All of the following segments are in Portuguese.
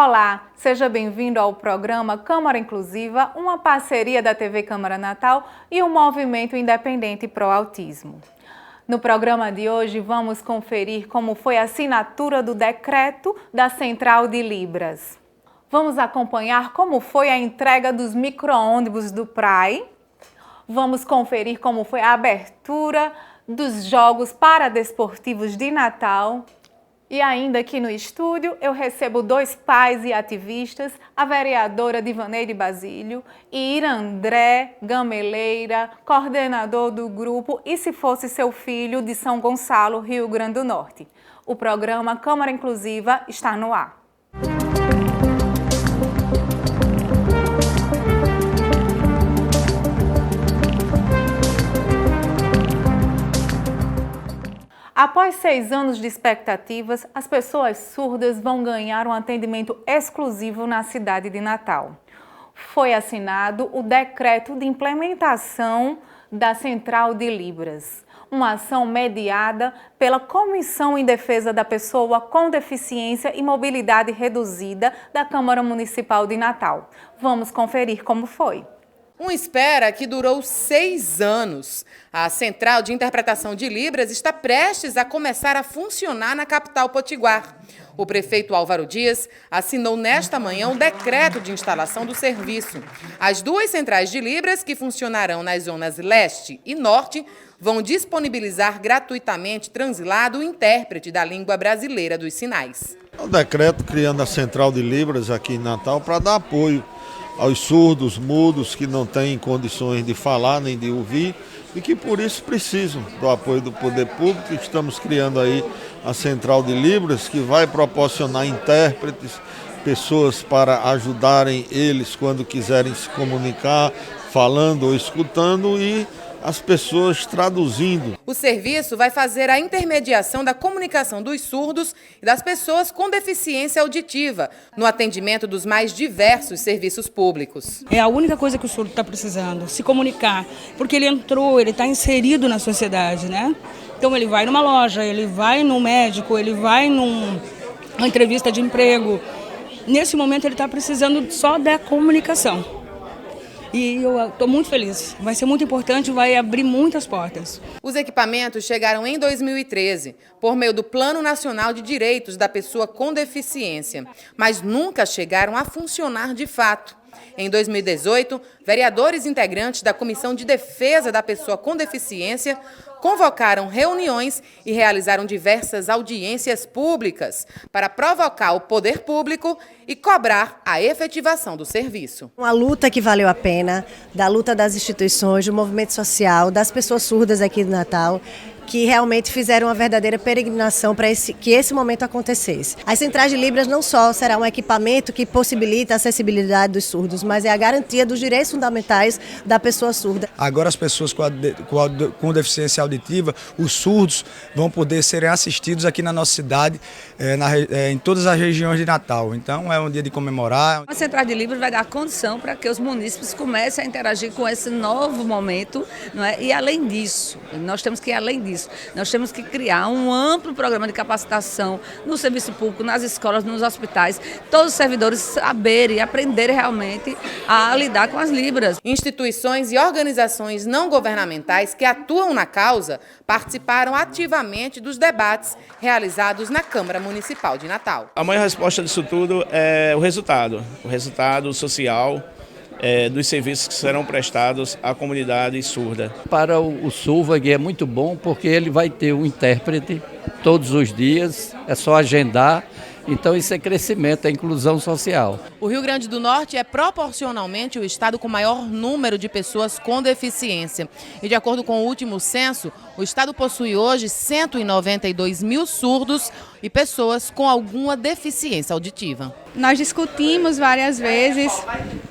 Olá, seja bem-vindo ao programa Câmara Inclusiva, uma parceria da TV Câmara Natal e o Movimento Independente Pro Autismo. No programa de hoje vamos conferir como foi a assinatura do decreto da Central de Libras. Vamos acompanhar como foi a entrega dos micro-ônibus do PRAE. Vamos conferir como foi a abertura dos Jogos Paradesportivos de Natal. E ainda aqui no estúdio eu recebo dois pais e ativistas, a vereadora Divaneide Basílio e Irandré Gameleira, coordenador do grupo E Se Fosse Seu Filho, de São Gonçalo, Rio Grande do Norte. O programa Câmara Inclusiva está no ar. Após 6 anos de expectativas, as pessoas surdas vão ganhar um atendimento exclusivo na cidade de Natal. Foi assinado o decreto de implementação da Central de Libras, uma ação mediada pela Comissão em Defesa da Pessoa com Deficiência e Mobilidade Reduzida da Câmara Municipal de Natal. Vamos conferir como foi. Uma espera que durou 6 anos. A Central de Interpretação de Libras está prestes a começar a funcionar na capital potiguar. O prefeito Álvaro Dias assinou nesta manhã um decreto de instalação do serviço. As 2 centrais de Libras, que funcionarão nas zonas leste e norte, vão disponibilizar gratuitamente translado o intérprete da língua brasileira dos sinais. O decreto criando a Central de Libras aqui em Natal para dar apoio aos surdos, mudos, que não têm condições de falar nem de ouvir e que por isso precisam do apoio do poder público. Estamos criando aí a Central de Libras, que vai proporcionar intérpretes, pessoas para ajudarem eles quando quiserem se comunicar, falando ou escutando, e as pessoas traduzindo. O serviço vai fazer a intermediação da comunicação dos surdos e das pessoas com deficiência auditiva no atendimento dos mais diversos serviços públicos. É a única coisa que o surdo está precisando, se comunicar, porque ele está inserido na sociedade, né? Então ele vai numa loja, ele vai num médico, ele vai numa entrevista de emprego. Nesse momento ele está precisando só da comunicação. E eu estou muito feliz, vai ser muito importante, vai abrir muitas portas. Os equipamentos chegaram em 2013, por meio do Plano Nacional de Direitos da Pessoa com Deficiência, mas nunca chegaram a funcionar de fato. Em 2018, vereadores integrantes da Comissão de Defesa da Pessoa com Deficiência convocaram reuniões e realizaram diversas audiências públicas para provocar o poder público e cobrar a efetivação do serviço. Uma luta que valeu a pena, da luta das instituições, do movimento social, das pessoas surdas aqui do Natal, que realmente fizeram uma verdadeira peregrinação para que esse momento acontecesse. As centrais de Libras não só será um equipamento que possibilita a acessibilidade dos surdos, mas é a garantia dos direitos fundamentais da pessoa surda. Agora as pessoas com deficiência auditiva, os surdos, vão poder serem assistidos aqui na nossa cidade, em todas as regiões de Natal. Então é um dia de comemorar. A Central de Libras vai dar condição para que os munícipes comecem a interagir com esse novo momento, não é? E além disso, nós temos que ir além disso. Nós temos que criar um amplo programa de capacitação no serviço público, nas escolas, nos hospitais, todos os servidores saberem e aprenderem realmente a lidar com as Libras. Instituições e organizações não governamentais que atuam na causa participaram ativamente dos debates realizados na Câmara Municipal de Natal. A maior resposta disso tudo é o resultado social dos serviços que serão prestados à comunidade surda. Para o surdo é muito bom porque ele vai ter um intérprete todos os dias, é só agendar. Então isso é crescimento, é inclusão social. O Rio Grande do Norte é proporcionalmente o estado com maior número de pessoas com deficiência. E de acordo com o último censo, o estado possui hoje 192 mil surdos e pessoas com alguma deficiência auditiva. Nós discutimos várias vezes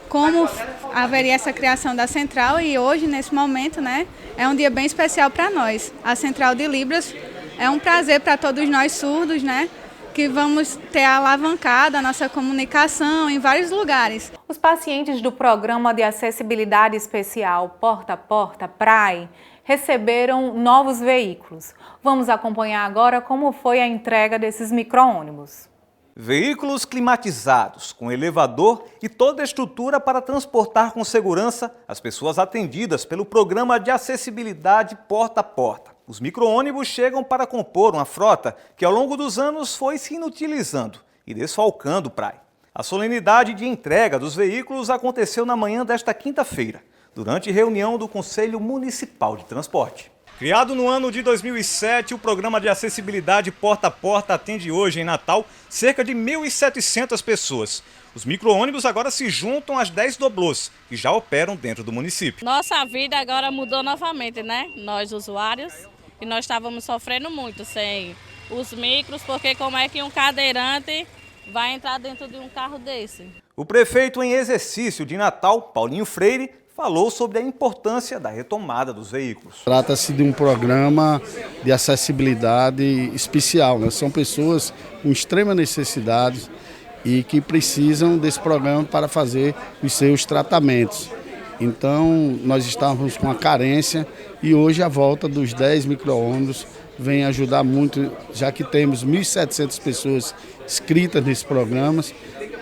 como haveria essa criação da central e hoje, nesse momento, né, é um dia bem especial para nós. A Central de Libras é um prazer para todos nós surdos, né? Que vamos ter alavancado a nossa comunicação em vários lugares. Os pacientes do Programa de Acessibilidade Especial Porta a Porta PRAE receberam novos veículos. Vamos acompanhar agora como foi a entrega desses micro-ônibus. Veículos climatizados, com elevador e toda a estrutura para transportar com segurança as pessoas atendidas pelo Programa de Acessibilidade Porta a Porta. Os micro-ônibus chegam para compor uma frota que ao longo dos anos foi se inutilizando e desfalcando o Prai. A solenidade de entrega dos veículos aconteceu na manhã desta quinta-feira, durante reunião do Conselho Municipal de Transporte. Criado no ano de 2007, o Programa de Acessibilidade Porta a Porta atende hoje, em Natal, cerca de 1.700 pessoas. Os micro-ônibus agora se juntam às 10 doblôs, que já operam dentro do município. Nossa vida agora mudou novamente, né? Nós, usuários, e nós estávamos sofrendo muito sem os micros, porque como é que um cadeirante vai entrar dentro de um carro desse? O prefeito em exercício de Natal, Paulinho Freire, falou sobre a importância da retomada dos veículos. Trata-se de um programa de acessibilidade especial, né? São pessoas com extrema necessidade e que precisam desse programa para fazer os seus tratamentos. Então, nós estávamos com a carência e hoje a volta dos 10 micro-ônibus vem ajudar muito, já que temos 1.700 pessoas inscritas nesses programas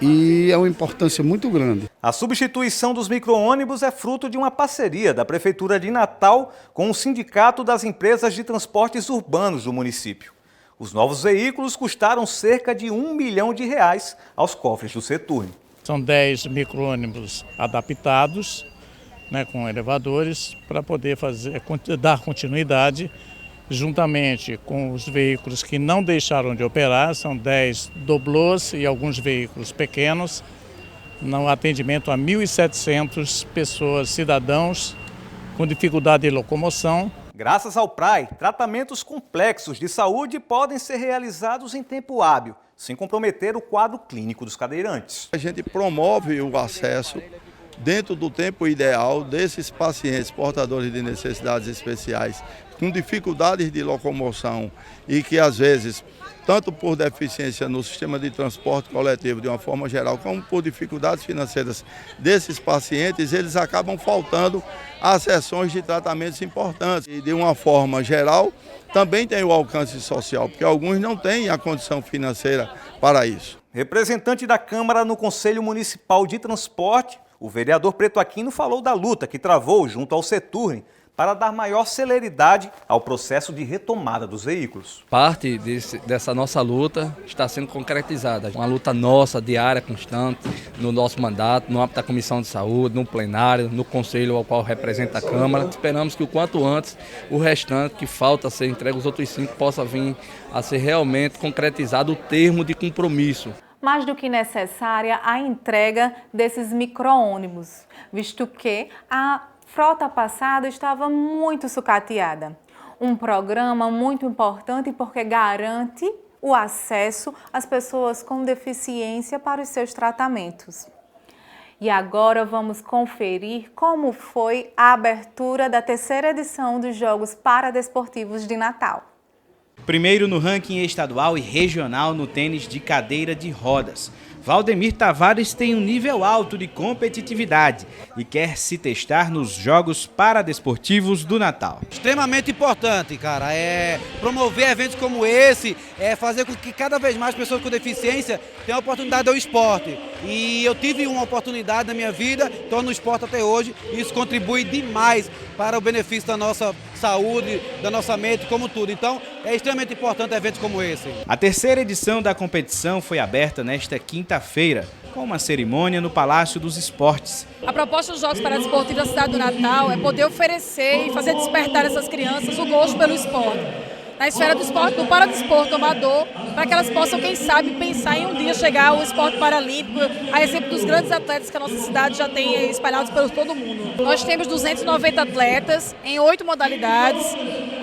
e é uma importância muito grande. A substituição dos micro-ônibus é fruto de uma parceria da Prefeitura de Natal com o Sindicato das Empresas de Transportes Urbanos do município. Os novos veículos custaram cerca de R$1 milhão aos cofres do Seturne. São 10 micro-ônibus adaptados, né, com elevadores, para poder dar continuidade juntamente com os veículos que não deixaram de operar, são 10 doblôs e alguns veículos pequenos, no atendimento a 1.700 pessoas, cidadãos com dificuldade de locomoção. Graças ao Prai, tratamentos complexos de saúde podem ser realizados em tempo hábil, sem comprometer o quadro clínico dos cadeirantes. A gente promove o acesso dentro do tempo ideal desses pacientes portadores de necessidades especiais, com dificuldades de locomoção e que às vezes, tanto por deficiência no sistema de transporte coletivo de uma forma geral, como por dificuldades financeiras desses pacientes, eles acabam faltando a sessões de tratamentos importantes. E de uma forma geral, também tem o alcance social, porque alguns não têm a condição financeira para isso. Representante da Câmara no Conselho Municipal de Transporte, o vereador Preto Aquino falou da luta que travou junto ao Seturne para dar maior celeridade ao processo de retomada dos veículos. Parte dessa nossa luta está sendo concretizada. Uma luta nossa, diária, constante, no nosso mandato, no âmbito da Comissão de Saúde, no plenário, no Conselho ao qual representa a Câmara. Esperamos que o quanto antes o restante, que falta a ser entregue, os outros 5, possa vir a ser realmente concretizado o termo de compromisso. Mais do que necessária a entrega desses micro-ônibus, visto que a frota passada estava muito sucateada. Um programa muito importante porque garante o acesso às pessoas com deficiência para os seus tratamentos. E agora vamos conferir como foi a abertura da 3ª edição dos Jogos Paradesportivos de Natal. Primeiro no ranking estadual e regional no tênis de cadeira de rodas. Valdemir Tavares tem um nível alto de competitividade e quer se testar nos Jogos Paradesportivos do Natal. Extremamente importante, cara, é promover eventos como esse, é fazer com que cada vez mais pessoas com deficiência tenham a oportunidade ao esporte. E eu tive uma oportunidade na minha vida, estou no esporte até hoje, e isso contribui demais para o benefício da nossa saúde, da nossa mente, como tudo. Então, é extremamente importante eventos como esse. A 3ª edição da competição foi aberta nesta quinta-feira, com uma cerimônia no Palácio dos Esportes. A proposta dos Jogos Paradesportivos da cidade do Natal é poder oferecer e fazer despertar essas crianças o gosto pelo esporte. Na esfera do esporte, do paradesporto amador, para que elas possam, quem sabe, pensar em um dia chegar ao esporte paralímpico, a exemplo dos grandes atletas que a nossa cidade já tem espalhados por todo o mundo. Nós temos 290 atletas em 8 modalidades.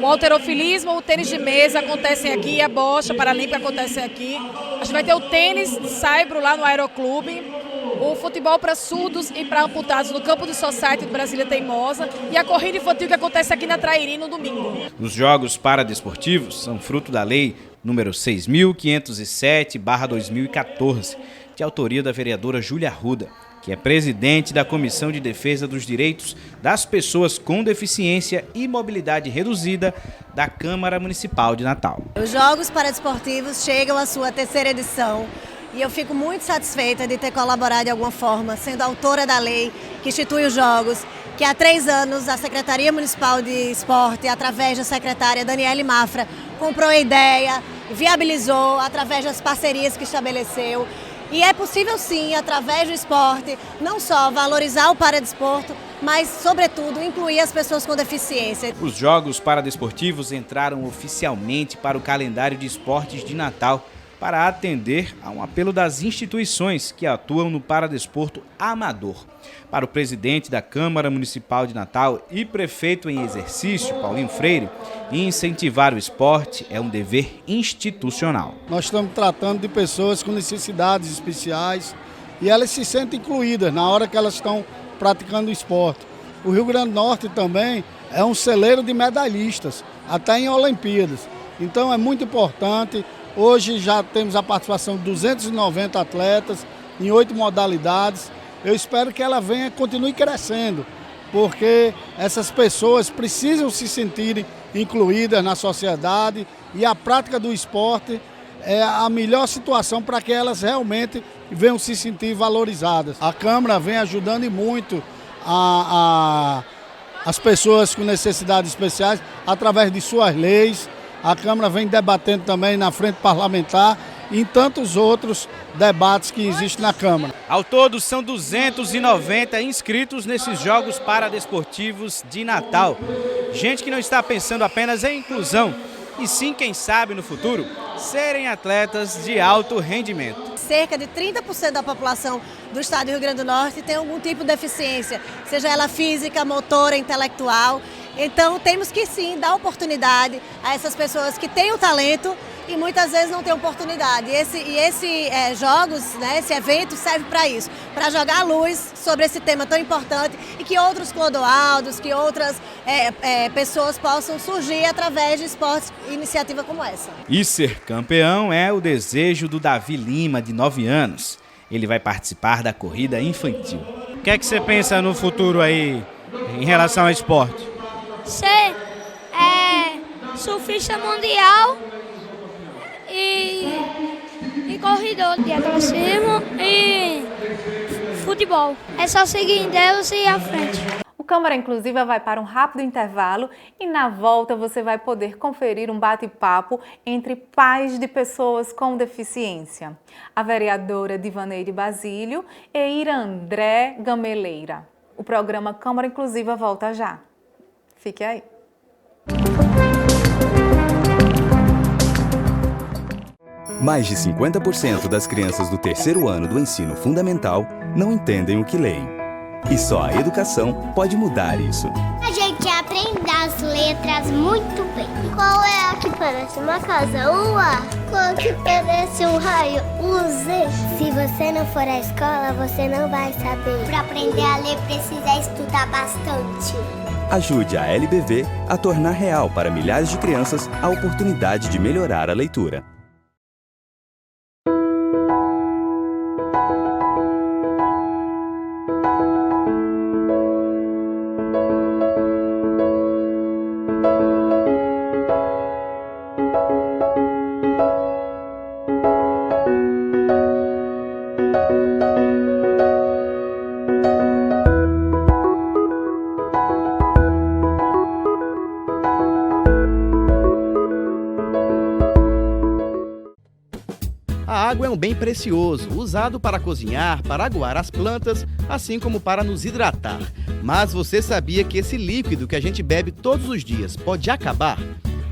O halterofilismo, o tênis de mesa acontecem aqui, a bocha paralímpica acontece aqui. A gente vai ter o tênis de saibro lá no Aeroclube, o futebol para surdos e para amputados no Campo do Society de Brasília Teimosa e a corrida infantil que acontece aqui na Trairi no domingo. Os Jogos Paradesportivos são fruto da Lei número 6.507/2014, de autoria da vereadora Júlia Arruda, que é presidente da Comissão de Defesa dos Direitos das Pessoas com Deficiência e Mobilidade Reduzida da Câmara Municipal de Natal. Os Jogos Paradesportivos chegam à sua 3ª edição e eu fico muito satisfeita de ter colaborado de alguma forma, sendo autora da lei que institui os Jogos, que há 3 anos a Secretaria Municipal de Esporte, através da secretária Daniele Mafra, comprou a ideia, viabilizou através das parcerias que estabeleceu. E é possível sim, através do esporte, não só valorizar o paradesporto, mas, sobretudo, incluir as pessoas com deficiência. Os Jogos Paradesportivos entraram oficialmente para o calendário de esportes de Natal para atender a um apelo das instituições que atuam no paradesporto amador. Para o presidente da Câmara Municipal de Natal e prefeito em exercício, Paulinho Freire, incentivar o esporte é um dever institucional. Nós estamos tratando de pessoas com necessidades especiais e elas se sentem incluídas na hora que elas estão praticando o esporte. O Rio Grande do Norte também é um celeiro de medalhistas, até em Olimpíadas. Então é muito importante. Hoje já temos a participação de 290 atletas em 8 modalidades. Eu espero que ela continue crescendo, porque essas pessoas precisam se sentirem incluídas na sociedade e a prática do esporte é a melhor situação para que elas realmente venham se sentir valorizadas. A Câmara vem ajudando muito as pessoas com necessidades especiais através de suas leis. A Câmara vem debatendo também na frente parlamentar e em tantos outros debates que existem na Câmara. Ao todo, são 290 inscritos nesses Jogos Paradesportivos de Natal. Gente que não está pensando apenas em inclusão, e sim, quem sabe, no futuro, serem atletas de alto rendimento. Cerca de 30% da população do estado do Rio Grande do Norte tem algum tipo de deficiência, seja ela física, motora, intelectual. Então temos que sim dar oportunidade a essas pessoas que têm o talento e muitas vezes não têm oportunidade. E esse Jogos, né, esse evento serve para isso, para jogar a luz sobre esse tema tão importante e que outros Clodoaldos, que outras pessoas possam surgir através de esportes e iniciativa como essa. E ser campeão é o desejo do Davi Lima, de 9 anos. Ele vai participar da corrida infantil. O que é que você pensa no futuro aí em relação ao esporte? Ser surfista mundial e corredor de atletismo e futebol. É só seguir em Deus e ir à frente. O Câmara Inclusiva vai para um rápido intervalo e na volta você vai poder conferir um bate-papo entre pais de pessoas com deficiência. A vereadora Divaneide Basílio e Irandré Gameleira. O programa Câmara Inclusiva volta já. Fique aí. Mais de 50% das crianças do 3º ano do ensino fundamental não entendem o que leem. E só a educação pode mudar isso. A gente aprende as letras muito bem. Qual é a que parece uma casa? O A. Qual que parece um raio? O Z. Se você não for à escola, você não vai saber. Para aprender a ler, precisa estudar bastante. Ajude a LBV a tornar real para milhares de crianças a oportunidade de melhorar a leitura. A água é um bem precioso, usado para cozinhar, para aguar as plantas, assim como para nos hidratar. Mas você sabia que esse líquido que a gente bebe todos os dias pode acabar?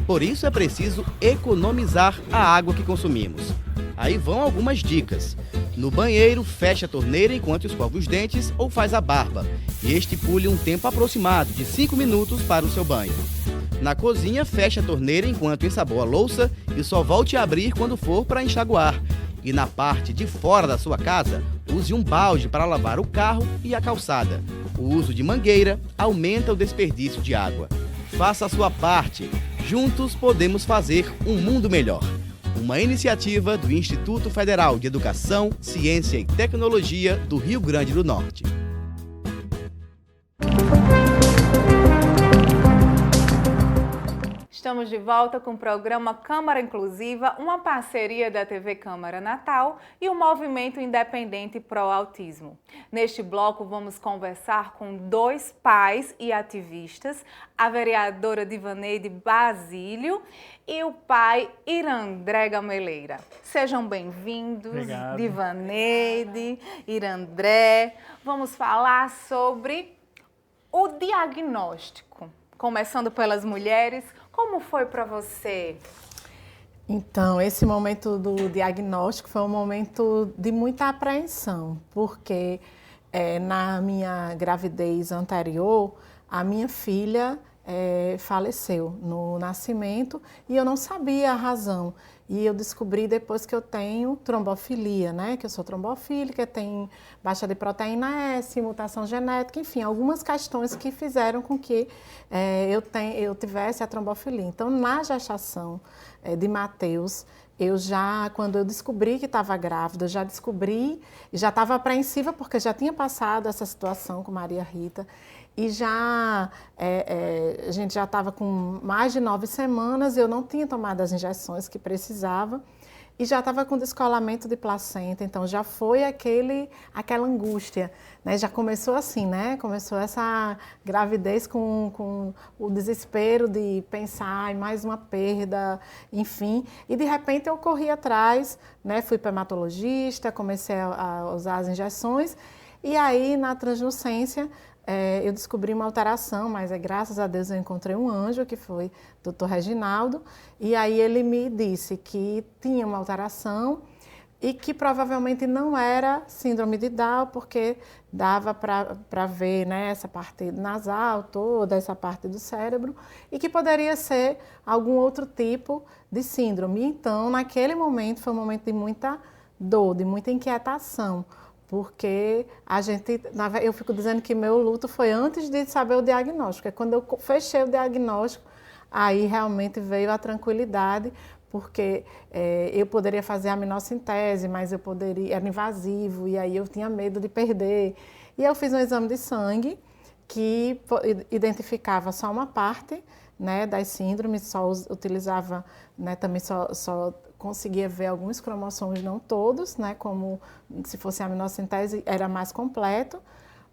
Por isso é preciso economizar a água que consumimos. Aí vão algumas dicas. No banheiro, feche a torneira enquanto escova os dentes ou faz a barba. E estipule um tempo aproximado de 5 minutos para o seu banho. Na cozinha, feche a torneira enquanto ensaboa a louça e só volte a abrir quando for para enxaguar. E na parte de fora da sua casa, use um balde para lavar o carro e a calçada. O uso de mangueira aumenta o desperdício de água. Faça a sua parte. Juntos podemos fazer um mundo melhor. Uma iniciativa do Instituto Federal de Educação, Ciência e Tecnologia do Rio Grande do Norte. Estamos de volta com o programa Câmara Inclusiva, uma parceria da TV Câmara Natal e o Movimento Independente Pro Autismo. Neste bloco vamos conversar com 2 pais e ativistas, a vereadora Divaneide Basílio e o pai Irandré Gameleira. Sejam bem-vindos, Divaneide, Irandré. Vamos falar sobre o diagnóstico. Começando pelas mulheres, como foi para você? Então, esse momento do diagnóstico foi um momento de muita apreensão, porque na minha gravidez anterior, a minha filha faleceu no nascimento e eu não sabia a razão. E eu descobri depois que eu tenho trombofilia, né? Que eu sou trombofílica, tenho baixa de proteína S, mutação genética, enfim, algumas questões que fizeram com que eu tivesse a trombofilia. Então, na gestação de Mateus, quando eu descobri que estava grávida, eu já descobri e já estava apreensiva porque já tinha passado essa situação com Maria Rita. E a gente já estava com mais de 9 semanas, eu não tinha tomado as injeções que precisava e já estava com descolamento de placenta, então já foi aquela angústia, né? Já começou assim, né? Começou essa gravidez com o desespero de pensar em mais uma perda, enfim. E de repente eu corri atrás, né? Fui para hematologista, comecei a usar as injeções e aí na translucência eu descobri uma alteração, mas graças a Deus eu encontrei um anjo, que foi o Dr. Reginaldo, e aí ele me disse que tinha uma alteração e que provavelmente não era síndrome de Down, porque dava para ver, né, essa parte nasal, toda essa parte do cérebro, e que poderia ser algum outro tipo de síndrome. Então, naquele momento, foi um momento de muita dor, de muita inquietação, porque eu fico dizendo que meu luto foi antes de saber o diagnóstico. É quando eu fechei o diagnóstico, aí realmente veio a tranquilidade, porque eu poderia fazer a aminocintese, mas era invasivo, e aí eu tinha medo de perder. E eu fiz um exame de sangue que identificava só uma parte, né, das síndromes, só utilizava, né, também só conseguia ver alguns cromossomos, não todos, né, como se fosse a aminocintese, era mais completo.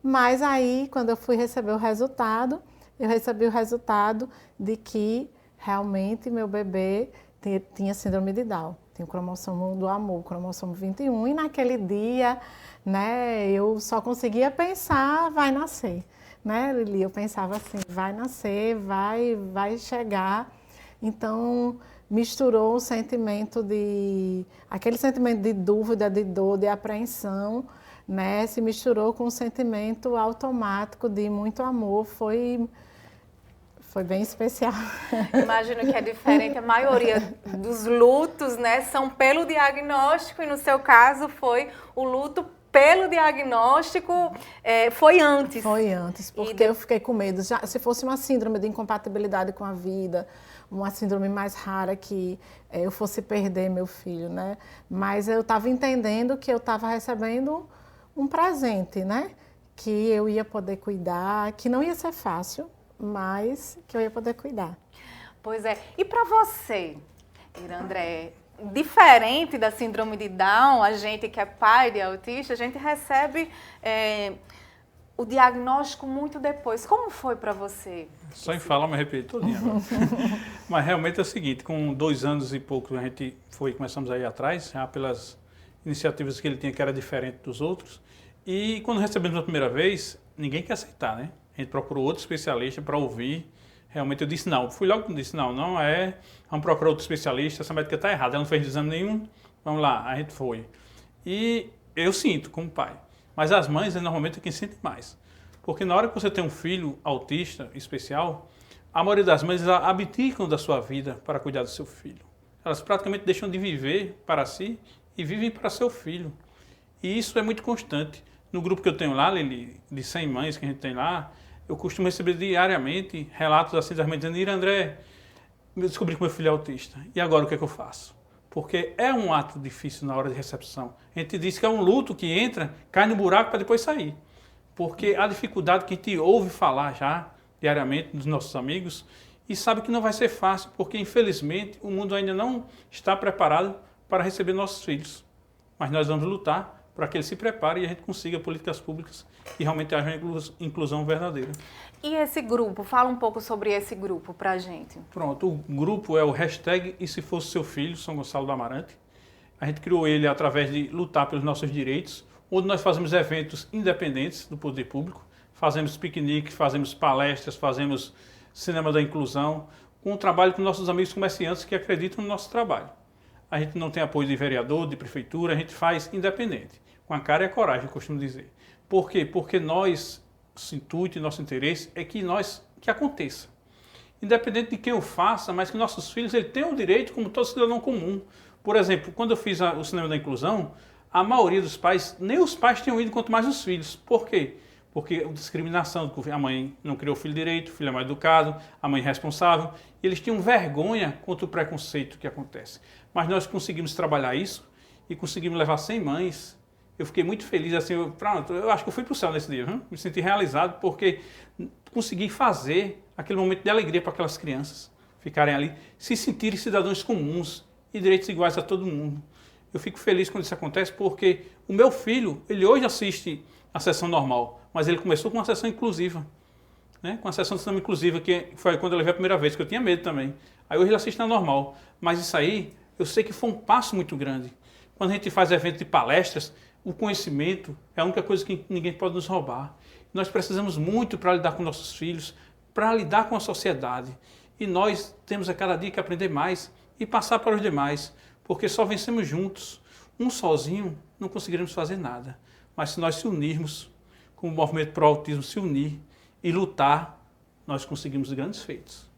Mas aí, quando eu fui receber o resultado, eu recebi o resultado de que realmente meu bebê tinha síndrome de Down. Tinha o cromossomo do amor, o cromossomo 21, e naquele dia, né, eu só conseguia pensar, vai nascer. Né, Lili? Eu pensava assim, vai nascer, vai chegar. Então, misturou o sentimento aquele sentimento de dúvida, de dor, de apreensão, né, se misturou com um sentimento automático de muito amor. Foi bem especial. Imagino que é diferente. A maioria dos lutos, né, são pelo diagnóstico, e no seu caso foi o luto pelo diagnóstico, foi antes. Foi antes, porque eu fiquei com medo. Se fosse uma síndrome de incompatibilidade com a vida, uma síndrome mais rara, que eu fosse perder meu filho, né? Mas eu estava entendendo que eu estava recebendo um presente, né? Que eu ia poder cuidar, que não ia ser fácil, mas que eu ia poder cuidar. Pois é. E para você, Irandré, diferente da síndrome de Down, a gente que é pai de autista, a gente recebe o diagnóstico muito depois. Como foi para você? Só em falar, me arrepiei todinho agora. Mas realmente é o seguinte, com 2 anos e pouco a gente começamos a ir atrás, já pelas iniciativas que ele tinha, que era diferente dos outros. E quando recebemos a primeira vez, ninguém quer aceitar, né? A gente procurou outro especialista para ouvir. Realmente eu disse não, fui logo e disse não, vamos procurar outro especialista, essa médica está errada, ela não fez exame nenhum, vamos lá, a gente foi. E eu sinto como pai, mas as mães normalmente é quem sente mais, porque na hora que você tem um filho autista especial, a maioria das mães abdicam da sua vida para cuidar do seu filho. Elas praticamente deixam de viver para si e vivem para seu filho. E isso é muito constante. No grupo que eu tenho lá, Lili, de 100 mães que a gente tem lá, eu costumo receber diariamente relatos assim das mães dizendo: Irandré, eu descobri que meu filho é autista, e agora o que é que eu faço? Porque é um ato difícil na hora de recepção. A gente diz que é um luto que entra, cai no buraco para depois sair. Porque a dificuldade que a gente ouve falar já diariamente dos nossos amigos, e sabe que não vai ser fácil, porque infelizmente o mundo ainda não está preparado para receber nossos filhos. Mas nós vamos lutar para que ele se prepare e a gente consiga políticas públicas que realmente haja uma inclusão verdadeira. E esse grupo? Fala um pouco sobre esse grupo para a gente. Pronto, o grupo é o hashtag E Se Fosse Seu Filho, São Gonçalo do Amarante. A gente criou ele através de lutar pelos nossos direitos, onde nós fazemos eventos independentes do poder público, fazemos piqueniques, fazemos palestras, fazemos cinema da inclusão, com um trabalho com nossos amigos comerciantes que acreditam no nosso trabalho. A gente não tem apoio de vereador, de prefeitura, a gente faz independente, com a cara e a coragem, eu costumo dizer. Por quê? Porque nosso intuito e nosso interesse é que aconteça. Independente de quem o faça, mas que nossos filhos tenham o direito como todo cidadão comum. Por exemplo, quando eu fiz o cinema da inclusão, a maioria dos pais, nem os pais tinham ido, quanto mais os filhos. Por quê? Porque a discriminação, a mãe não criou o filho direito, o filho é mal educado, a mãe é responsável, e eles tinham vergonha contra o preconceito que acontece. Mas nós conseguimos trabalhar isso e conseguimos levar 100 mães. Eu fiquei muito feliz, assim, eu acho que eu fui para o céu nesse dia, viu? Me senti realizado porque consegui fazer aquele momento de alegria para aquelas crianças ficarem ali, se sentirem cidadãos comuns e direitos iguais a todo mundo. Eu fico feliz quando isso acontece porque o meu filho, ele hoje assiste a sessão normal, mas ele começou com uma sessão inclusiva, né? Com a sessão de cinema inclusiva, que foi quando eu levei a primeira vez, que eu tinha medo também. Aí hoje ele assiste na normal, mas isso aí, eu sei que foi um passo muito grande. Quando a gente faz evento de palestras, o conhecimento é a única coisa que ninguém pode nos roubar. Nós precisamos muito para lidar com nossos filhos, para lidar com a sociedade. E nós temos a cada dia que aprender mais e passar para os demais, porque só vencemos juntos. Um sozinho não conseguiremos fazer nada. Mas se nós se unirmos, como o movimento pró-autismo se unir e lutar, nós conseguimos grandes feitos.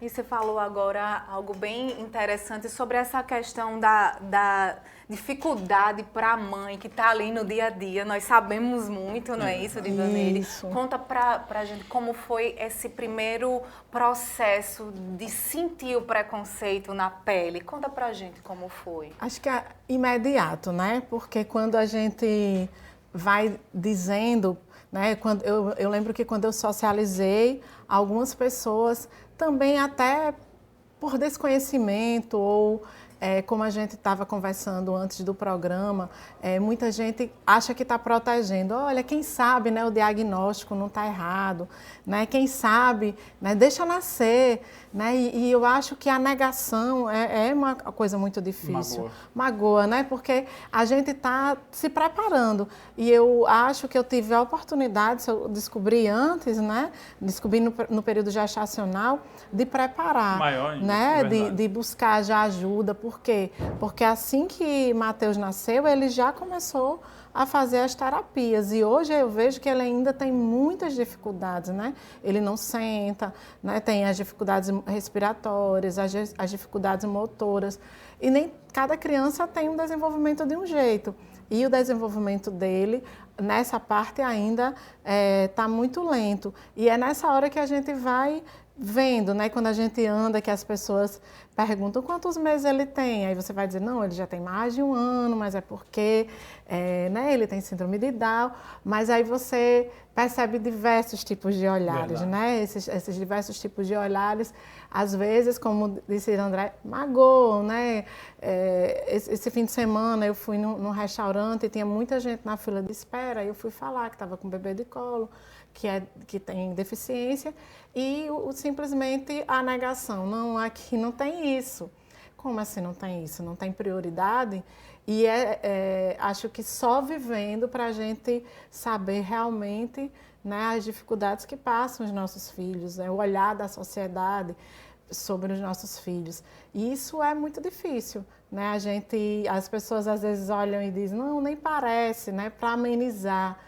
E você falou agora algo bem interessante sobre essa questão da dificuldade para a mãe que está ali no dia a dia. Nós sabemos muito, não é isso, Divaneri? Isso. Conta para a gente como foi esse primeiro processo de sentir o preconceito na pele. Conta para a gente como foi. Acho que é imediato, né? Porque quando a gente vai dizendo, né? Eu lembro que quando eu socializei, algumas pessoas também até por desconhecimento ou como a gente estava conversando antes do programa, muita gente acha que está protegendo. Olha, quem sabe, né, o diagnóstico não está errado, né? Quem sabe, né, deixa nascer, né? E eu acho que a negação é uma coisa muito difícil. Magoa, né? Porque a gente está se preparando. E eu acho que eu tive a oportunidade, se eu descobri antes, né? Descobri no período gestacional, de preparar, maior, né? De buscar já ajuda. Por quê? Porque assim que Mateus nasceu, ele já começou a fazer as terapias. E hoje eu vejo que ele ainda tem muitas dificuldades, né? Ele não senta, né? Tem as dificuldades respiratórias, as dificuldades motoras. E nem cada criança tem um desenvolvimento de um jeito. E o desenvolvimento dele, nessa parte ainda, está muito lento. E é nessa hora que a gente vai vendo, né? Quando a gente anda, que as pessoas perguntam quantos meses ele tem. Aí você vai dizer, não, ele já tem mais de 1 ano, mas é porque né, ele tem síndrome de Down. Mas aí você percebe diversos tipos de olhares, né? Esses diversos tipos de olhares, às vezes, como disse André, magoam, né? Esse fim de semana eu fui num restaurante e tinha muita gente na fila de espera. E eu fui falar que estava com o bebê de colo, que tem deficiência, e simplesmente a negação. Não, aqui não tem isso. Como assim não tem isso? Não tem prioridade? E acho que só vivendo para a gente saber realmente, né, as dificuldades que passam os nossos filhos, o olhar da sociedade sobre os nossos filhos. E isso é muito difícil, né? As pessoas às vezes olham e dizem, não, nem parece, né, para amenizar.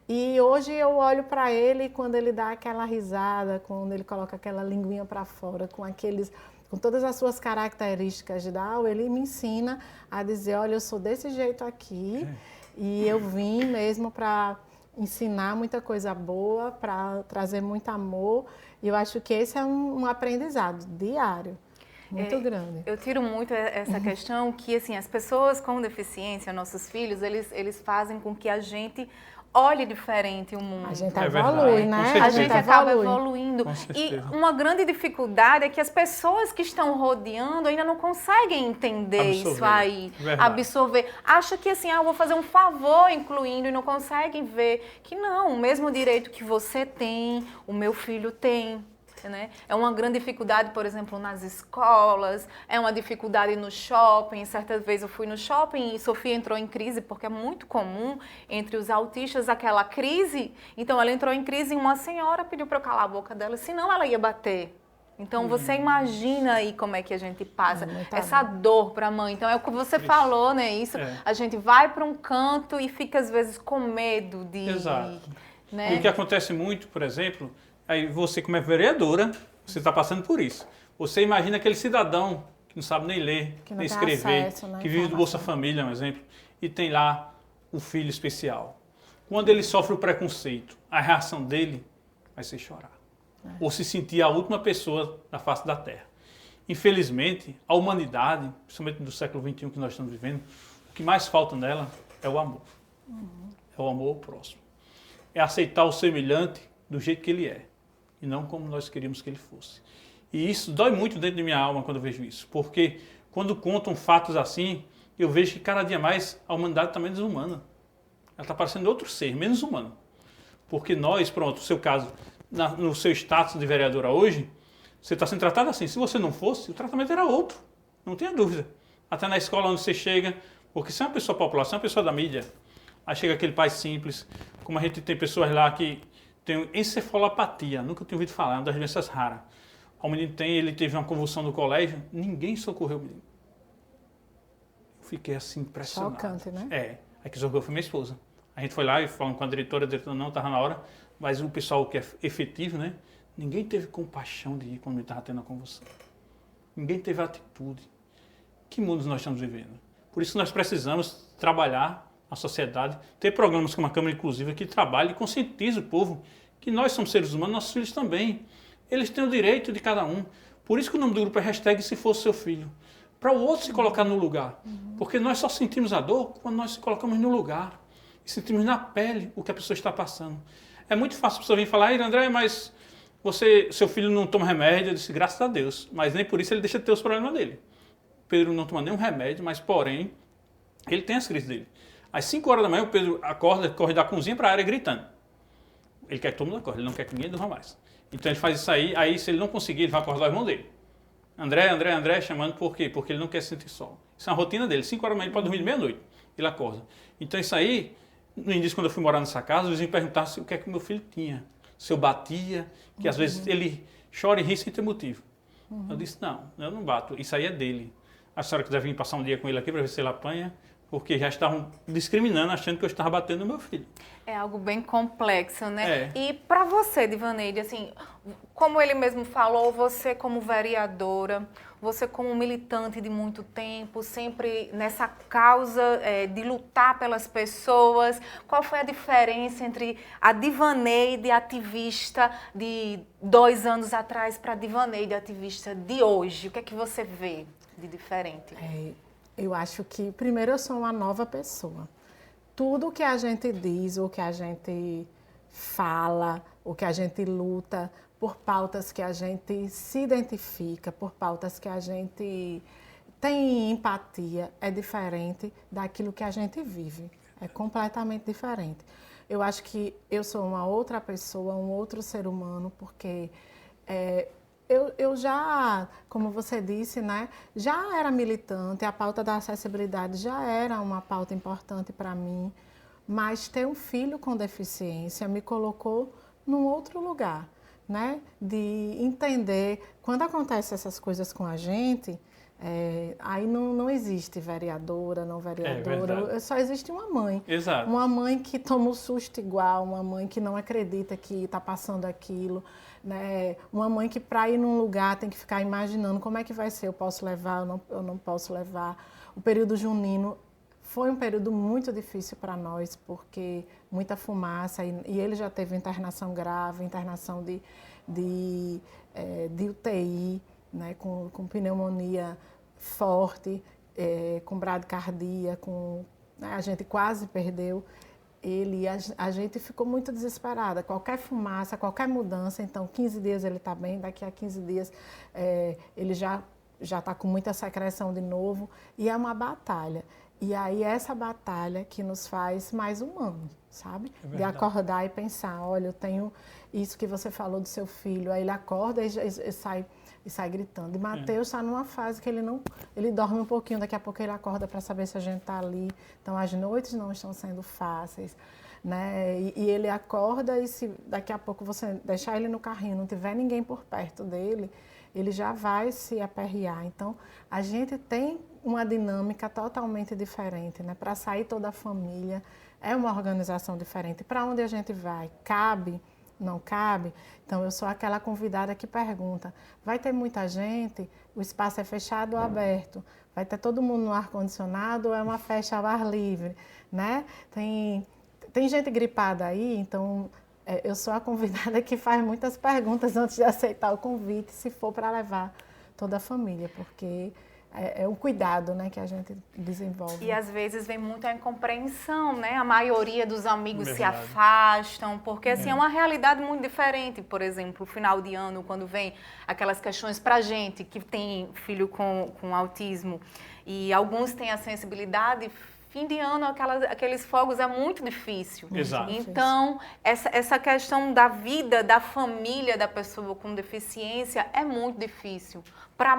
E hoje eu olho para ele e quando ele dá aquela risada, quando ele coloca aquela linguinha para fora, com todas as suas características de Down, ele me ensina a dizer, olha, eu sou desse jeito aqui e eu vim mesmo para ensinar muita coisa boa, para trazer muito amor. E eu acho que esse é um aprendizado diário. Muito grande. Eu tiro muito essa questão que, assim, as pessoas com deficiência, nossos filhos, eles fazem com que a gente olhe diferente o mundo. A gente evolui, né? A gente acaba evoluindo. E uma grande dificuldade é que as pessoas que estão rodeando ainda não conseguem entender isso aí, absorver. Acha que assim, eu vou fazer um favor incluindo e não conseguem ver que não, o mesmo direito que você tem, o meu filho tem. Né? É uma grande dificuldade, por exemplo, nas escolas, é uma dificuldade no shopping. Certa vez eu fui no shopping e Sofia entrou em crise, porque é muito comum entre os autistas aquela crise. Então ela entrou em crise e uma senhora pediu para eu calar a boca dela, senão ela ia bater. Então você imagina aí como é que a gente passa essa dor para a mãe. Então é o que você falou, né? Isso, a gente vai para um canto e fica às vezes com medo de... Exato. Né? E o que acontece muito, por exemplo... Aí você, como é vereadora, você está passando por isso. Você imagina aquele cidadão que não sabe nem ler, nem escrever, acesso, né? Que vive do Bolsa Família, um exemplo, e tem lá o filho especial. Quando ele sofre o preconceito, a reação dele vai ser chorar. Ou se sentir a última pessoa da face da Terra. Infelizmente, a humanidade, principalmente do século XXI que nós estamos vivendo, o que mais falta nela é o amor. É o amor ao próximo. É aceitar o semelhante do jeito que ele é. E não como nós queríamos que ele fosse. E isso dói muito dentro de minha alma quando eu vejo isso. Porque quando contam fatos assim, eu vejo que cada dia mais a humanidade está menos humana. Ela está parecendo outro ser, menos humano. Porque nós, pronto, no seu caso, no seu status de vereadora hoje, você está sendo tratado assim. Se você não fosse, o tratamento era outro. Não tenha dúvida. Até na escola onde você chega, porque você é uma pessoa popular, você é uma pessoa da mídia. Aí chega aquele pai simples, como a gente tem pessoas lá que tem encefalopatia, nunca tinha ouvido falar, é uma das doenças raras. O menino ele teve uma convulsão no colégio, ninguém socorreu o menino. Eu fiquei assim impressionado. Chocante, né? Aí que socorreu foi minha esposa. A gente foi lá e falando com a diretora não, estava na hora, mas o pessoal que é efetivo, né? Ninguém teve compaixão de ir quando ele estava tendo a convulsão. Ninguém teve atitude. Que mundo nós estamos vivendo? Por isso nós precisamos trabalhar a sociedade, ter programas como a Câmara Inclusiva que trabalhe e conscientize o povo que nós somos seres humanos, nossos filhos também. Eles têm o direito de cada um. Por isso que o nome do grupo é hashtag Se Fosse Seu Filho. Para o outro se colocar no lugar. Porque nós só sentimos a dor quando nós se colocamos no lugar. E sentimos na pele o que a pessoa está passando. É muito fácil a pessoa vir falar, André, mas seu filho não toma remédio. Eu disse, graças a Deus. Mas nem por isso ele deixa de ter os problemas dele. Pedro não toma nenhum remédio, mas porém, ele tem as crises dele. Às 5 horas da manhã, o Pedro acorda, corre da cozinha para a área gritando. Ele quer que todo mundo acorde, ele não quer que ninguém durma mais. Então ele faz isso aí se ele não conseguir, ele vai acordar o irmão dele. André, chamando por quê? Porque ele não quer se sentir só. Isso é a rotina dele, 5 horas da manhã, ele pode dormir de meia-noite, ele acorda. Então isso aí, no início quando eu fui morar nessa casa, os vizinhos perguntavam o que é que o meu filho tinha. Se eu batia, que às vezes ele chora e ri sem ter motivo. Eu disse, não, eu não bato, isso aí é dele. A senhora quiser vir passar um dia com ele aqui para ver se ele apanha, porque já estavam discriminando, achando que eu estava batendo no meu filho. É algo bem complexo, né? E para você, Divaneide, assim, como ele mesmo falou, você como vereadora, você como militante de muito tempo, sempre nessa causa de lutar pelas pessoas, qual foi a diferença entre a Divaneide ativista de 2 anos atrás para a Divaneide ativista de hoje? O que é que você vê de diferente? Eu acho que, primeiro, eu sou uma nova pessoa. Tudo que a gente diz, o que a gente fala, o que a gente luta, por pautas que a gente se identifica, por pautas que a gente tem empatia, é diferente daquilo que a gente vive. É completamente diferente. Eu acho que eu sou uma outra pessoa, um outro ser humano, porque... Eu já, como você disse, né, já era militante, a pauta da acessibilidade já era uma pauta importante para mim, mas ter um filho com deficiência me colocou num outro lugar, né, de entender, quando acontecem essas coisas com a gente, aí não existe vereadora, não vereadora, só existe uma mãe. Exato. Uma mãe que toma um susto igual, uma mãe que não acredita que está passando aquilo, né? Uma mãe que para ir num lugar tem que ficar imaginando como é que vai ser, eu posso levar, eu não posso levar. O período junino foi um período muito difícil para nós, porque muita fumaça, e ele já teve internação grave, internação de UTI, né? com pneumonia forte, com bradicardia, a gente quase perdeu. a gente ficou muito desesperada. Qualquer fumaça, qualquer mudança, então 15 dias ele está bem, daqui a 15 dias ele já está com muita secreção de novo, e é uma batalha. E aí essa batalha que nos faz mais humanos, sabe? De acordar e pensar, olha, eu tenho isso que você falou do seu filho. Aí ele acorda e sai gritando. E Mateus está numa fase que ele dorme um pouquinho, daqui a pouco ele acorda para saber se a gente está ali. Então as noites não estão sendo fáceis, né? E ele acorda e se daqui a pouco você deixar ele no carrinho, não tiver ninguém por perto dele, ele já vai se aperrear. Então a gente tem uma dinâmica totalmente diferente, né? Para sair toda a família, é uma organização diferente. Para onde a gente vai? Cabe? Não cabe? Então, eu sou aquela convidada que pergunta, vai ter muita gente? O espaço é fechado ou aberto? Vai ter todo mundo no ar-condicionado ou é uma festa ao ar livre? Né? Tem gente gripada aí, então eu sou a convidada que faz muitas perguntas antes de aceitar o convite, se for para levar toda a família, porque é um cuidado, né, que a gente desenvolve. E às vezes vem muita incompreensão, né? A maioria dos amigos se afastam, porque assim, é uma realidade muito diferente. Por exemplo, final de ano, quando vem aquelas questões pra gente que tem filho com autismo, e alguns têm a sensibilidade, fim de ano, aqueles fogos é muito difícil. Exato. Então, essa questão da vida, da família da pessoa com deficiência é muito difícil. Para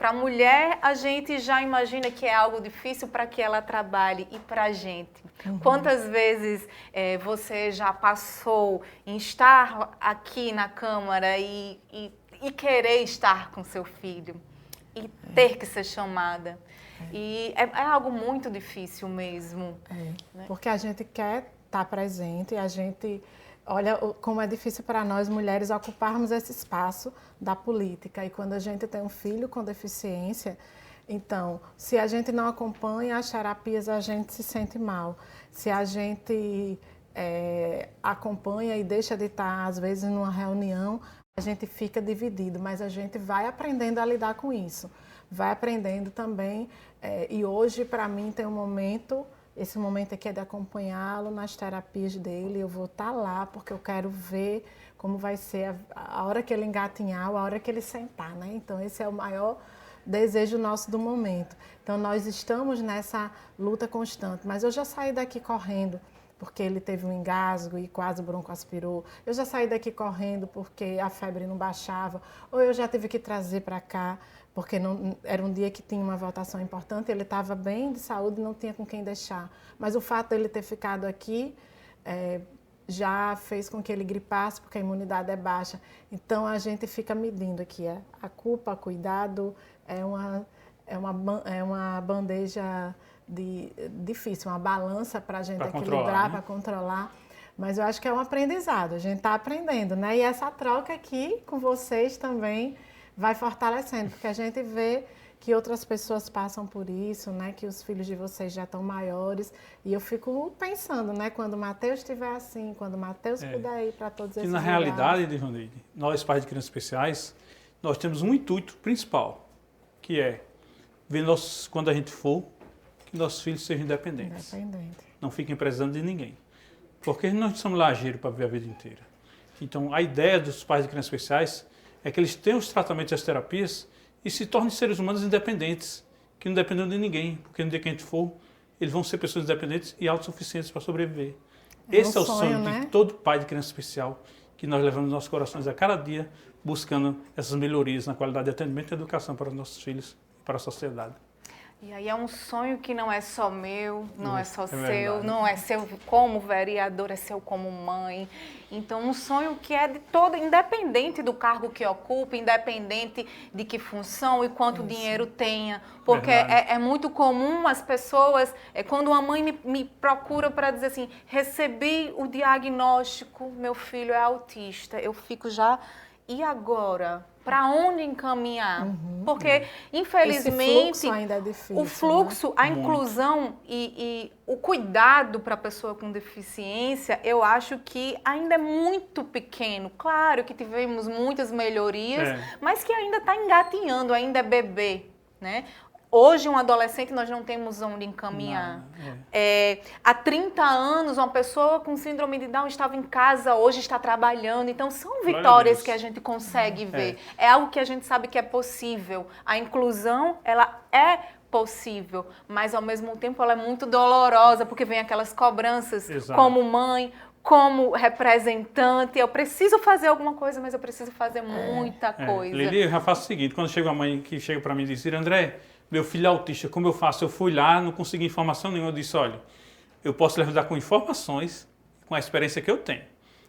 a mulher, a gente já imagina que é algo difícil para que ela trabalhe, e para a gente. Quantas vezes você já passou em estar aqui na Câmara e querer estar com seu filho e ter que ser chamada? E é algo muito difícil mesmo. Né? Porque a gente quer estar presente, a gente... Olha como é difícil para nós, mulheres, ocuparmos esse espaço da política. E quando a gente tem um filho com deficiência, então, se a gente não acompanha as terapias, a gente se sente mal. Se a gente acompanha e deixa de estar, às vezes, numa reunião, a gente fica dividido, mas a gente vai aprendendo a lidar com isso. Vai aprendendo também, e hoje, para mim, tem um momento... Esse momento aqui é de acompanhá-lo nas terapias dele. Eu vou estar lá porque eu quero ver como vai ser a hora que ele engatinhar, a hora que ele sentar, né? Então, esse é o maior desejo nosso do momento. Então, nós estamos nessa luta constante. Mas eu já saí daqui correndo porque ele teve um engasgo e quase broncoaspirou. Eu já saí daqui correndo porque a febre não baixava. Ou eu já tive que trazer para cá, porque era um dia que tinha uma votação importante, ele estava bem de saúde e não tinha com quem deixar. Mas o fato dele ter ficado aqui já fez com que ele gripasse, porque a imunidade é baixa. Então, a gente fica medindo aqui. A culpa, o cuidado, é uma bandeja difícil, uma balança para a gente equilibrar, para controlar. Mas eu acho que é um aprendizado, a gente está aprendendo, né? E essa troca aqui com vocês também vai fortalecendo, porque a gente vê que outras pessoas passam por isso, né? Que os filhos de vocês já estão maiores. E eu fico pensando, né? Quando o Mateus estiver assim, quando o Mateus puder ir para todos esses lugares. Na realidade, Divanilde, nós, pais de crianças especiais, nós temos um intuito principal, que é ver quando a gente for, que nossos filhos sejam independentes. Não fiquem precisando de ninguém. Porque nós não somos lajeiros para viver a vida inteira. Então, a ideia dos pais de crianças especiais é que eles tenham os tratamentos e as terapias e se tornem seres humanos independentes, que não dependem de ninguém, porque no dia que a gente for, eles vão ser pessoas independentes e autossuficientes para sobreviver. Esse é o sonho, né? De todo pai de criança especial, que nós levamos nos nossos corações a cada dia, buscando essas melhorias na qualidade de atendimento e educação para os nossos filhos e para a sociedade. E aí é um sonho que não é só meu, não é só seu, não é seu como vereador, é seu como mãe. Então, um sonho que é de todo, independente do cargo que ocupa, independente de que função e quanto dinheiro tenha. Porque é muito comum as pessoas, quando uma mãe me procura para dizer assim, recebi o diagnóstico, meu filho é autista, eu fico já... E agora? Para onde encaminhar? Porque, infelizmente, esse fluxo ainda é difícil, o fluxo, né? a inclusão e o cuidado para a pessoa com deficiência, eu acho que ainda é muito pequeno. Claro que tivemos muitas melhorias, mas que ainda está engatinhando, ainda é bebê, né? Hoje, um adolescente, nós não temos onde encaminhar. Há 30 anos, uma pessoa com síndrome de Down estava em casa, hoje está trabalhando. Então, são vitórias que a gente consegue ver. É algo que a gente sabe que é possível. A inclusão, ela é possível, mas, ao mesmo tempo, ela é muito dolorosa, porque vem aquelas cobranças. Exato. Como mãe, como representante, eu preciso fazer alguma coisa, mas eu preciso fazer muita coisa. Lili, eu já faço o seguinte, quando chega uma mãe que chega para mim e diz, André, meu filho é autista, como eu faço? Eu fui lá, não consegui informação nenhuma, eu disse, olha, eu posso lhe ajudar com informações, com a experiência que eu tenho.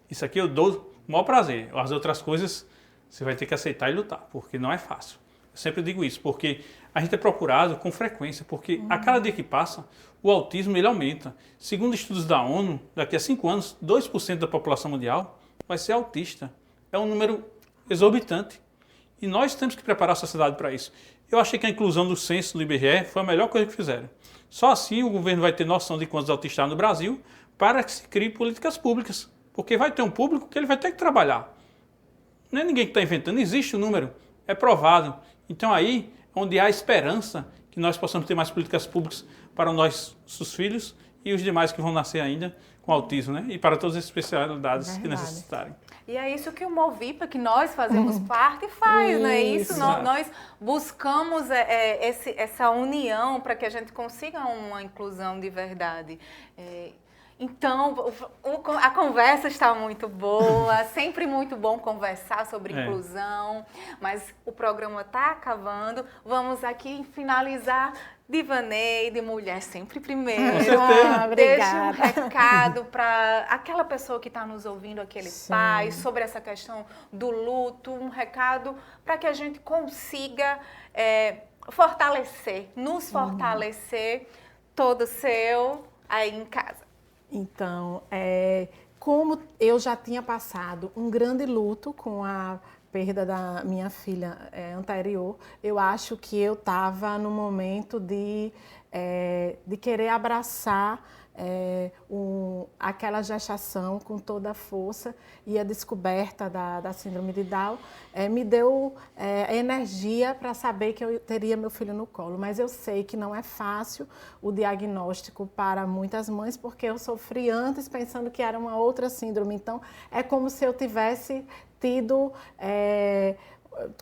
Isso aqui eu dou com o maior prazer. As outras coisas você vai ter que aceitar e lutar, porque não é fácil. Eu sempre digo isso, porque a gente é procurado com frequência, porque a cada dia que passa, o autismo ele aumenta. Segundo estudos da ONU, daqui a 5 anos, 2% da população mundial vai ser autista. É um número exorbitante. E nós temos que preparar a sociedade para isso. Eu achei que a inclusão do censo do IBGE foi a melhor coisa que fizeram. Só assim o governo vai ter noção de quantos autistas há no Brasil para que se crie políticas públicas. Porque vai ter um público que ele vai ter que trabalhar. Não é ninguém que está inventando, existe o número, é provado. Então aí, onde há esperança que nós possamos ter mais políticas públicas para nossos filhos e os demais que vão nascer ainda com autismo, né? E para todas as especialidades que necessitarem. E é isso que o Movipa, que nós fazemos parte, faz, não é isso? Nós buscamos essa união para que a gente consiga uma inclusão de verdade. Então, a conversa está muito boa, sempre muito bom conversar sobre inclusão, mas o programa está acabando. Vamos aqui finalizar. Divaneide, mulher sempre primeiro. Obrigada. Deixa um recado para aquela pessoa que está nos ouvindo, aquele pai, sobre essa questão do luto, um recado para que a gente consiga fortalecer, nos fortalecer todo seu aí em casa. Então, como eu já tinha passado um grande luto com a perda da minha filha anterior, eu acho que eu estava no momento de querer abraçar aquela gestação com toda a força, e a descoberta da síndrome de Down me deu energia para saber que eu teria meu filho no colo. Mas eu sei que não é fácil o diagnóstico para muitas mães, porque eu sofri antes pensando que era uma outra síndrome. Então, é como se eu tivesse tido,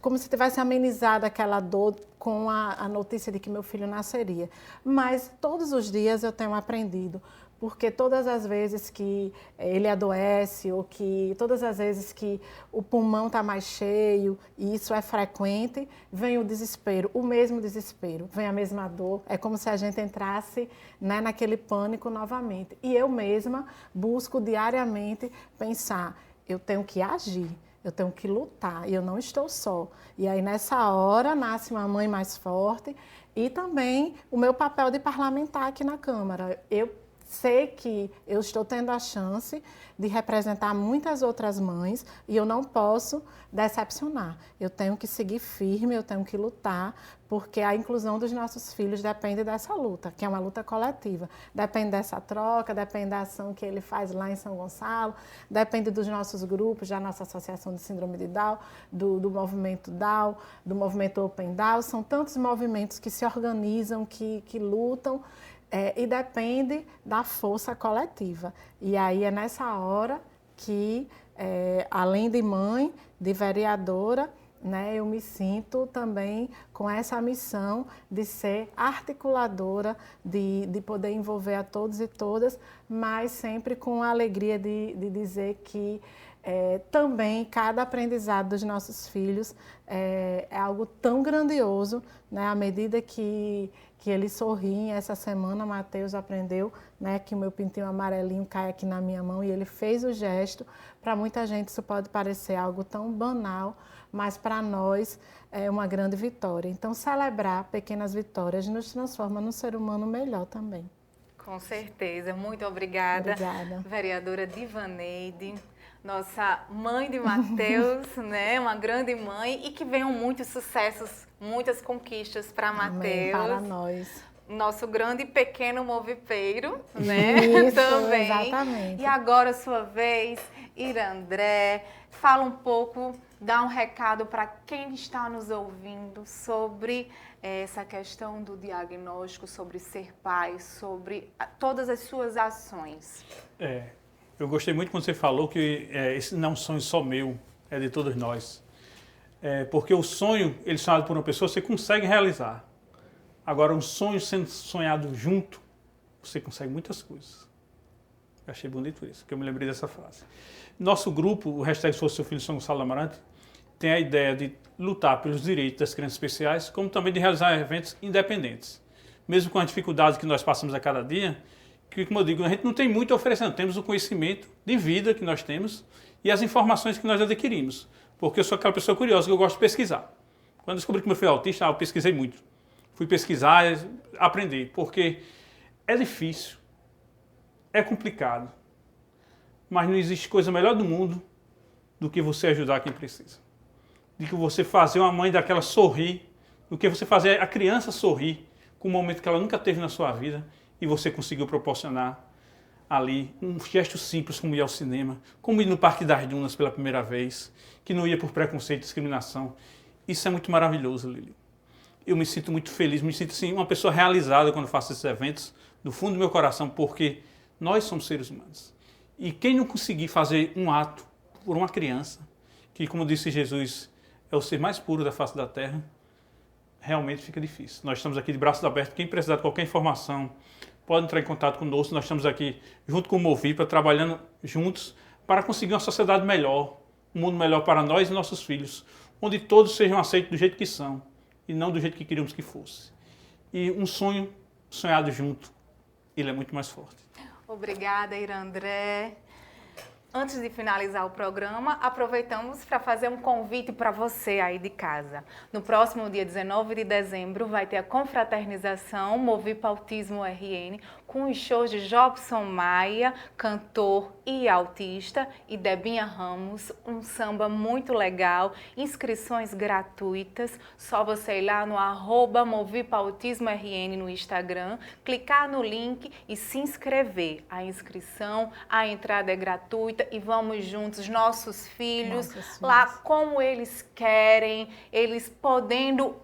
como se tivesse amenizado aquela dor com a notícia de que meu filho nasceria. Mas todos os dias eu tenho aprendido, porque todas as vezes que ele adoece, ou que todas as vezes que o pulmão está mais cheio, e isso é frequente, vem o desespero, o mesmo desespero, vem a mesma dor, é como se a gente entrasse, né, naquele pânico novamente. E eu mesma busco diariamente pensar, eu tenho que agir, eu tenho que lutar, e eu não estou só. E aí, nessa hora, nasce uma mãe mais forte, e também o meu papel de parlamentar aqui na Câmara. Eu sei que eu estou tendo a chance de representar muitas outras mães, e eu não posso decepcionar. Eu tenho que seguir firme, eu tenho que lutar, porque a inclusão dos nossos filhos depende dessa luta, que é uma luta coletiva. Depende dessa troca, depende da ação que ele faz lá em São Gonçalo, depende dos nossos grupos, da nossa Associação de Síndrome de Down, do Movimento Down, do Movimento Open Down. São tantos movimentos que se organizam, que lutam, e depende da força coletiva. E aí é nessa hora que, além de mãe, de vereadora, né, eu me sinto também com essa missão de ser articuladora, de poder envolver a todos e todas, mas sempre com a alegria de dizer que também cada aprendizado dos nossos filhos é algo tão grandioso, né, à medida que eles sorriem. Essa semana, Matheus aprendeu, né, que o meu pintinho amarelinho cai aqui na minha mão, e ele fez o gesto. Para muita gente isso pode parecer algo tão banal, mas para nós é uma grande vitória. Então, celebrar pequenas vitórias nos transforma num ser humano melhor também. Com certeza. Muito obrigada. Obrigada. Vereadora Divaneide, nossa mãe de Matheus, né? Uma grande mãe, e que venham muitos sucessos, muitas conquistas para Matheus. Para nós. Nosso grande e pequeno movipeiro, né? Isso, também. exatamente. E agora, sua vez, Irandré, fala um pouco dar um recado para quem está nos ouvindo sobre essa questão do diagnóstico, sobre ser pai, sobre todas as suas ações. Eu gostei muito quando você falou que esse não é um sonho só meu, é de todos nós. Porque o sonho, ele sonhado por uma pessoa, você consegue realizar. Agora, um sonho sendo sonhado junto, você consegue muitas coisas. Eu achei bonito isso, porque eu me lembrei dessa frase. Nosso grupo, o hashtag Se Fosse Seu Filho, São Gonçalo Amarante, tem a ideia de lutar pelos direitos das crianças especiais, como também de realizar eventos independentes. Mesmo com as dificuldades que nós passamos a cada dia, que, como eu digo, a gente não tem muito a oferecer, temos o conhecimento de vida que nós temos e as informações que nós adquirimos. Porque eu sou aquela pessoa curiosa que eu gosto de pesquisar. Quando eu descobri que meu filho é autista, eu pesquisei muito. Fui pesquisar, aprender, porque é difícil, é complicado, mas não existe coisa melhor do mundo do que você ajudar quem precisa. De que você fazer uma mãe daquela sorrir, do que você fazer a criança sorrir com um momento que ela nunca teve na sua vida e você conseguiu proporcionar ali um gesto simples como ir ao cinema, como ir no Parque das Dunas pela primeira vez, que não ia por preconceito e discriminação. Isso é muito maravilhoso, Lili. Eu me sinto muito feliz, me sinto assim, uma pessoa realizada quando faço esses eventos, do fundo do meu coração, porque nós somos seres humanos. E quem não conseguir fazer um ato por uma criança, que, como disse Jesus, é o ser mais puro da face da terra, realmente fica difícil. Nós estamos aqui de braços abertos. Quem precisar de qualquer informação, pode entrar em contato conosco. Nós estamos aqui, junto com o Movipa, trabalhando juntos para conseguir uma sociedade melhor, um mundo melhor para nós e nossos filhos, onde todos sejam aceitos do jeito que são e não do jeito que queríamos que fosse. E um sonho sonhado junto, ele é muito mais forte. Obrigada, Irandré. Antes de finalizar o programa, aproveitamos para fazer um convite para você aí de casa. No próximo dia 19 de dezembro vai ter a confraternização Movipa Autismo RN com os shows de Jobson Maia, cantor e autista, e Debinha Ramos, um samba muito legal, inscrições gratuitas, só você ir lá no @MovipaAutismoRN no Instagram, clicar no link e se inscrever. A inscrição, a entrada é gratuita e vamos juntos, nossos filhos, lá como eles querem, eles podendo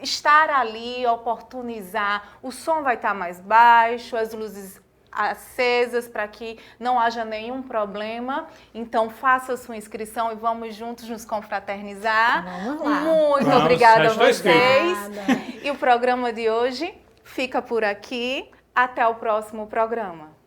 estar ali, oportunizar. O som vai estar mais baixo, as luzes acesas para que não haja nenhum problema. Então faça a sua inscrição e vamos juntos nos confraternizar. Vamos lá. Muito obrigada a vocês. E o programa de hoje fica por aqui. Até o próximo programa.